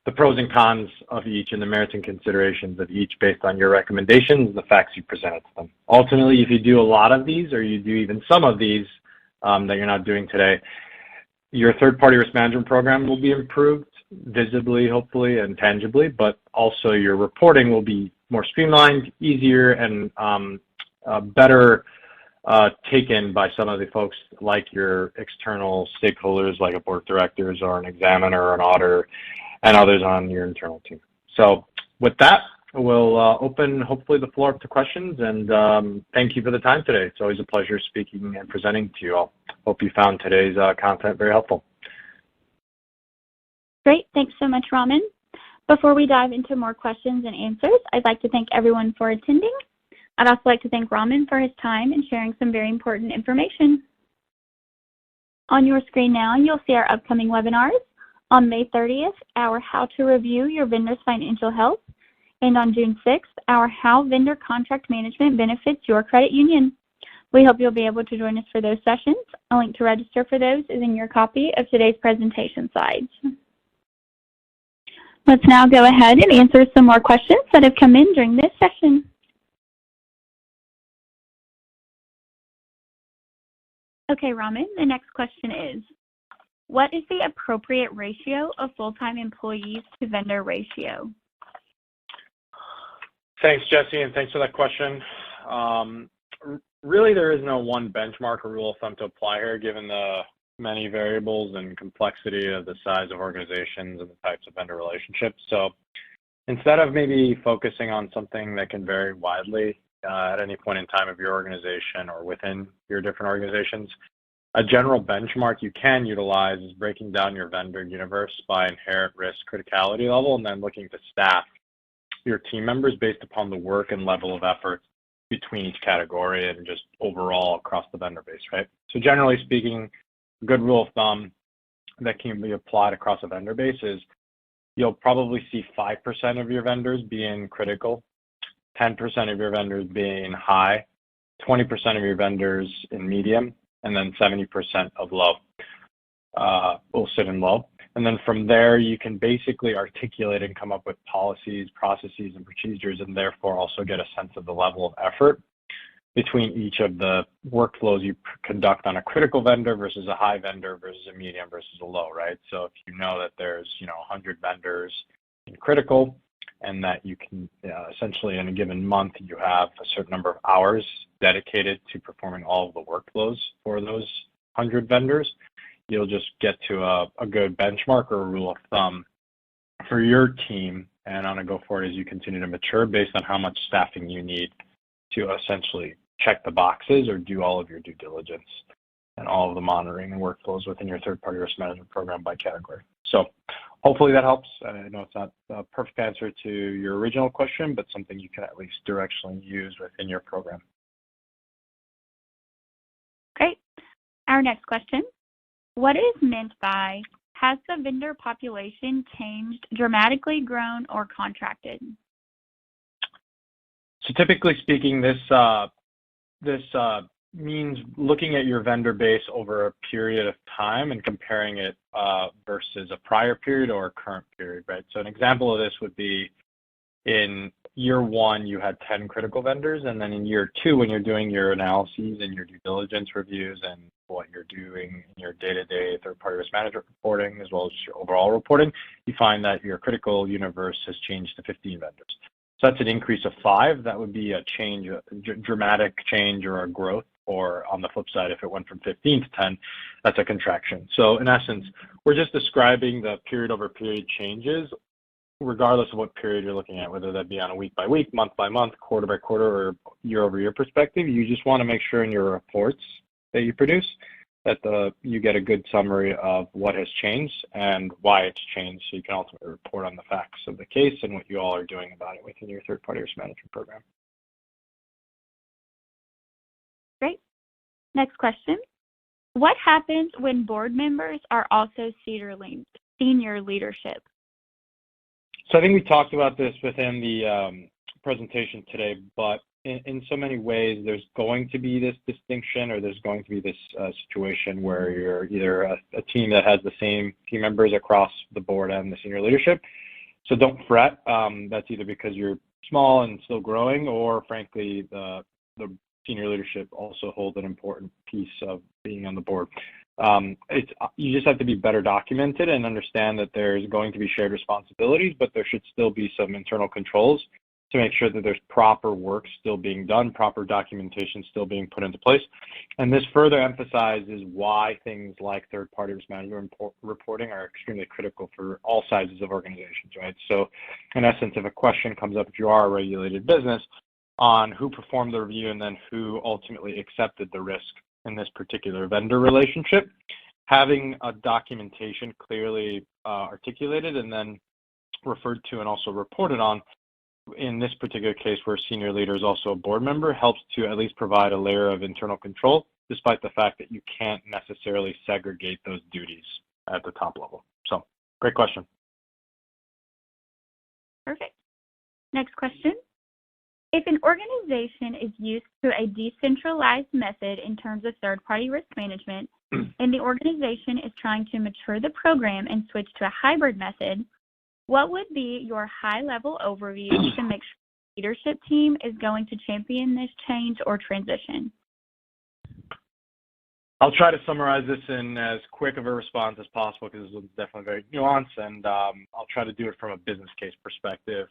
the pros and cons of each and the merits and considerations of each based on your recommendations and the facts you presented to them. Ultimately, if you do a lot of these, or you do even some of these that you're not doing today, your third-party risk management program will be improved visibly, hopefully, and tangibly, but also your reporting will be more streamlined, easier, and better taken by some of the folks like your external stakeholders, like a board of directors or an examiner or an auditor, and others on your internal team. So with that, we'll open, hopefully, the floor up to questions, and thank you for the time today. It's always a pleasure speaking and presenting to you all. Hope you found today's content very helpful. Great. Thanks so much, Raman. Before we dive into more questions and answers, I'd like to thank everyone for attending. I'd also like to thank Raman for his time and sharing some very important information. On your screen now, you'll see our upcoming webinars. On May 30th, our How to Review Your Vendor's Financial Health, and on June 6th, our How Vendor Contract Management Benefits Your Credit Union. We hope you'll be able to join us for those sessions. A link to register for those is in your copy of today's presentation slides. Let's now go ahead and answer some more questions that have come in during this session. Okay, Raman, the next question is, what is the appropriate ratio of full-time employees to vendor ratio? Thanks, Jesse, and thanks for that question. Really, there is no one benchmark or rule of thumb to apply here, given the many variables and complexity of the size of organizations and the types of vendor relationships. So instead of maybe focusing on something that can vary widely at any point in time of your organization or within your different organizations, a general benchmark you can utilize is breaking down your vendor universe by inherent risk criticality level and then looking to staff your team members based upon the work and level of effort between each category and just overall across the vendor base, right? So generally speaking, a good rule of thumb that can be applied across a vendor base is you'll probably see 5% of your vendors being critical, 10% of your vendors being high, 20% of your vendors in medium, and then 70% of low will sit in low. And then from there, you can basically articulate and come up with policies, processes, and procedures, and therefore also get a sense of the level of effort between each of the workflows you conduct on a critical vendor versus a high vendor versus a medium versus a low, right? So if you know that there's 100 vendors in critical and that you can essentially in a given month you have a certain number of hours dedicated to performing all of the workflows for those 100 vendors, you'll just get to a good benchmark or a rule of thumb for your team and on a go forward as you continue to mature based on how much staffing you need to essentially check the boxes or do all of your due diligence and all of the monitoring and workflows within your third-party risk management program by category. So hopefully that helps. I know it's not a perfect answer to your original question, but something you can at least directionally use within your program. Great. Our next question. What is meant by, has the vendor population changed, dramatically grown, or contracted? So typically speaking, this means looking at your vendor base over a period of time and comparing it versus a prior period or a current period, right? So an example of this would be in year one, you had 10 critical vendors, and then in year two, when you're doing your analyses and your due diligence reviews and what you're doing in your day-to-day third-party risk management reporting, as well as your overall reporting, you find that your critical universe has changed to 15 vendors. So that's an increase of 5. That would be a change, a dramatic change or a growth. Or on the flip side, if it went from 15 to 10, that's a contraction. So in essence, we're just describing the period over period changes, regardless of what period you're looking at, whether that be on a week by week, month by month, quarter by quarter, or year over year perspective. You just want to make sure in your reports that you produce that you get a good summary of what has changed and why it's changed, so you can ultimately report on the facts of the case and what you all are doing about it within your third-party risk management program. Great. Next question. What happens when board members are also senior leadership? So I think we talked about this within the presentation today, but in so many ways, there's going to be this distinction, or there's going to be this situation where you're either a team that has the same team members across the board and the senior leadership. So don't fret. That's either because you're small and still growing, or frankly, the senior leadership also hold an important piece of being on the board. You just have to be better documented and understand that there's going to be shared responsibilities, but there should still be some internal controls to make sure that there's proper work still being done, proper documentation still being put into place. And this further emphasizes why things like third-party risk management reporting are extremely critical for all sizes of organizations, right? So in essence, if a question comes up, if you are a regulated business, on who performed the review and then who ultimately accepted the risk in this particular vendor relationship, having a documentation clearly articulated and then referred to and also reported on, in this particular case where a senior leader is also a board member, helps to at least provide a layer of internal control, despite the fact that you can't necessarily segregate those duties at the top level. So, great question. Perfect. Next question. If an organization is used to a decentralized method in terms of third-party risk management, and the organization is trying to mature the program and switch to a hybrid method, what would be your high-level overview to make sure the leadership team is going to champion this change or transition? I'll try to summarize this in as quick of a response as possible because this is definitely very nuanced, and I'll try to do it from a business case perspective,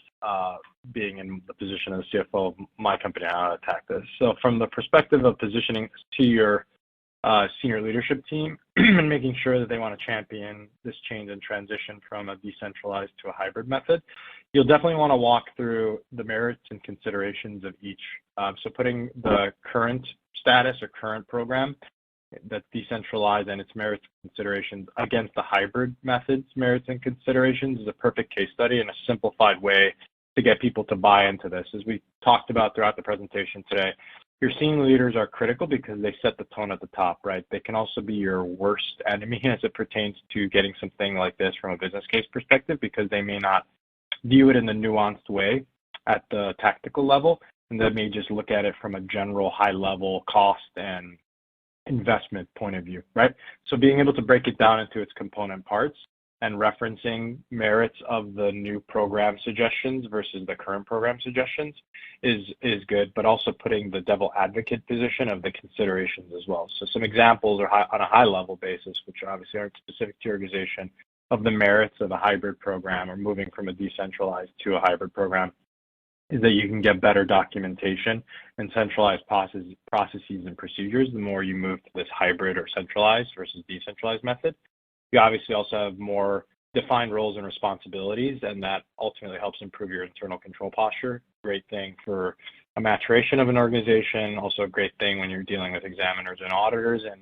being in the position of the CFO of my company, how to attack this. So from the perspective of positioning to your senior leadership team and making sure that they want to champion this change and transition from a decentralized to a hybrid method, you'll definitely want to walk through the merits and considerations of each. So putting the current status or current program that's decentralized and its merits and considerations against the hybrid method's merits and considerations is a perfect case study and a simplified way to get people to buy into this. As we talked about throughout the presentation today, your senior leaders are critical because they set the tone at the top, right? They can also be your worst enemy as it pertains to getting something like this from a business case perspective, because they may not view it in the nuanced way at the tactical level, and they may just look at it from a general high-level cost and investment point of view, right? So being able to break it down into its component parts and referencing merits of the new program suggestions versus the current program suggestions is good, but also putting the devil advocate position of the considerations as well. So some examples are on a high level basis, which obviously aren't specific to your organization, of the merits of a hybrid program or moving from a decentralized to a hybrid program is that you can get better documentation and centralized processes and procedures the more you move to this hybrid or centralized versus decentralized method. You obviously also have more defined roles and responsibilities, and that ultimately helps improve your internal control posture. Great thing for a maturation of an organization, also a great thing when you're dealing with examiners and auditors, and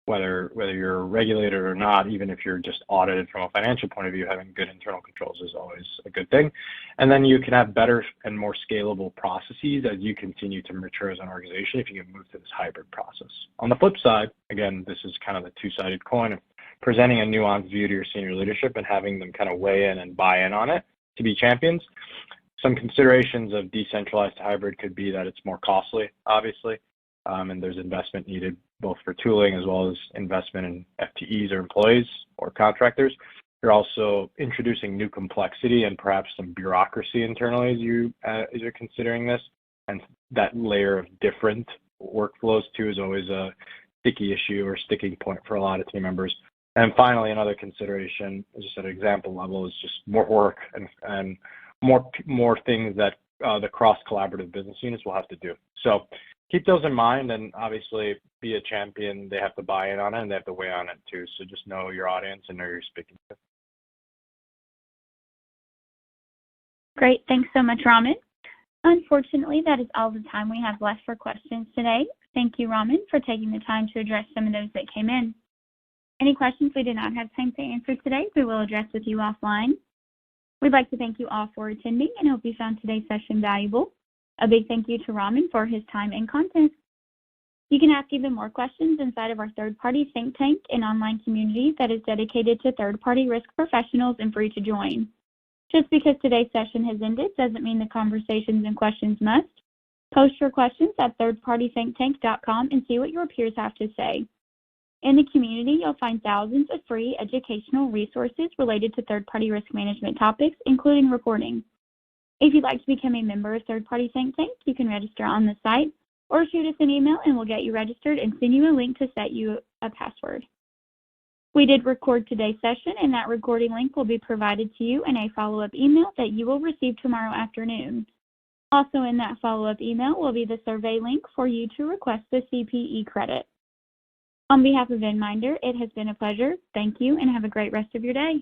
whether you're regulated or not, even if you're just audited from a financial point of view, having good internal controls is always a good thing. And then you can have better and more scalable processes as you continue to mature as an organization if you can move to this hybrid process. On the flip side, again, this is kind of the two-sided coin of presenting a nuanced view to your senior leadership and having them kind of weigh in and buy in on it to be champions. Some considerations of decentralized to hybrid could be that it's more costly, obviously, and there's investment needed both for tooling as well as investment in FTEs or employees or contractors. You're also introducing new complexity and perhaps some bureaucracy internally as you're considering this, and that layer of different workflows too is always a sticky issue or sticking point for a lot of team members. And finally, another consideration, just at an example level, is just more work and more things that the cross-collaborative business units will have to do. So keep those in mind, and obviously be a champion. They have to buy in on it, and they have to weigh on it too. So just know your audience and know who you're speaking to. Great. Thanks so much, Raman. Unfortunately, that is all the time we have left for questions today. Thank you, Raman, for taking the time to address some of those that came in. Any questions we did not have time to answer today, we will address with you offline. We'd like to thank you all for attending and hope you found today's session valuable. A big thank you to Raman for his time and content. You can ask even more questions inside of our third-party think tank and online community that is dedicated to third-party risk professionals and free to join. Just because today's session has ended doesn't mean the conversations and questions must. Post your questions at thirdpartythinktank.com and see what your peers have to say. In the community, you'll find thousands of free educational resources related to third-party risk management topics, including reporting. If you'd like to become a member of Third Party Think Tank, you can register on the site or shoot us an email and we'll get you registered and send you a link to set you a password. We did record today's session, and that recording link will be provided to you in a follow-up email that you will receive tomorrow afternoon. Also in that follow-up email will be the survey link for you to request the CPE credit. On behalf of InMinder, it has been a pleasure. Thank you, and have a great rest of your day.